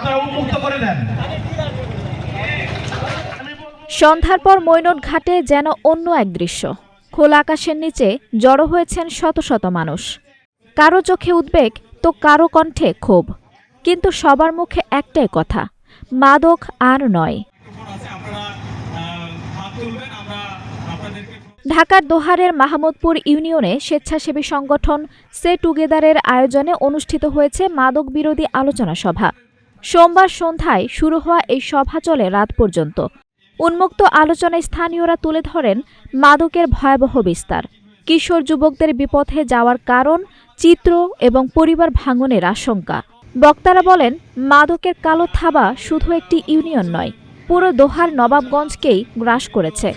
আপনারা উন্মুক্ত করে দেন। সন্ধ্যার পর মৈনট ঘাটে যেন অন্য এক দৃশ্য। খোলা আকাশের নিচে জড়ো হয়েছেন শত শত মানুষ। কারো চোখে উদ্বেগ তো কারো কণ্ঠে ক্ষোভ, কিন্তু সবার মুখে একটাই কথা, মাদক আর নয়। ঢাকার দোহারের মাহমুদপুর ইউনিয়নে স্বেচ্ছাসেবী সংগঠন সে টুগেদারের আয়োজনে অনুষ্ঠিত হয়েছে মাদক বিরোধী আলোচনা সভা। সোমবার সন্ধ্যায় শুরু হওয়া এই সভা চলে রাত পর্যন্ত। উন্মুক্ত আলোচনায় স্থানীয়রা তুলে ধরেন মাদকের ভয়াবহ বিস্তার, কিশোর যুবকদের বিপথে যাওয়ার কারণ, চিত্র এবং পরিবার ভাঙনের আশঙ্কা। বক্তারা বলেন, মাদকের কালো থাবা শুধু একটি ইউনিয়ন নয়, পুরো দোহার নবাবগঞ্জকেই গ্রাস করেছে।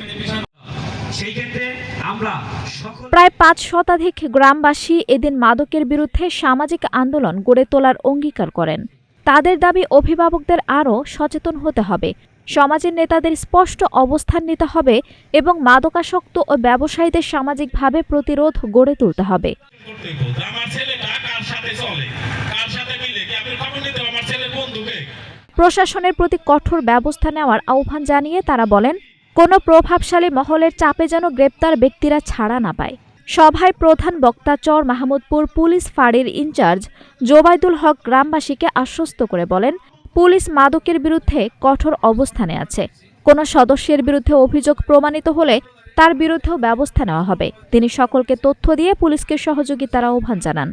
প্রায় ৫ শতাধিক গ্রামবাসী এদিন মাদকের বিরুদ্ধে সামাজিক আন্দোলন গড়ে তোলার অঙ্গীকার করেন। তাদের দাবি, অভিভাবকদের আরও সচেতন হতে হবে, সমাজের নেতাদের স্পষ্ট অবস্থান নিতে হবে এবং মাদকাসক্ত ও ব্যবসায়ীদের সামাজিকভাবে প্রতিরোধ গড়ে তুলতে হবে। প্রশাসনের প্রতি কঠোর ব্যবস্থা নেওয়ার আহ্বান জানিয়ে তারা বলেন, কোনো প্রভাবশালী মহলের চাপে যেন গ্রেপ্তার ব্যক্তিরা ছাড়া না পায়। সভায় প্রধান বক্তা চর মাহমুদপুর পুলিশ ফাঁড়ির ইনচার্জ জোবাইদুল হক গ্রামবাসীকে আশ্বস্ত করে বলেন, পুলিশ মাদকের বিরুদ্ধে কঠোর অবস্থানে আছে। কোনো সদস্যের বিরুদ্ধে অভিযোগ প্রমাণিত হলে তার বিরুদ্ধেও ব্যবস্থা নেওয়া হবে। তিনি সকলকে তথ্য দিয়ে পুলিশকে সহযোগিতার আহ্বান জানান।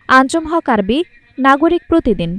আঞ্জুম হক আরবি, নাগরিক প্রতিদিন।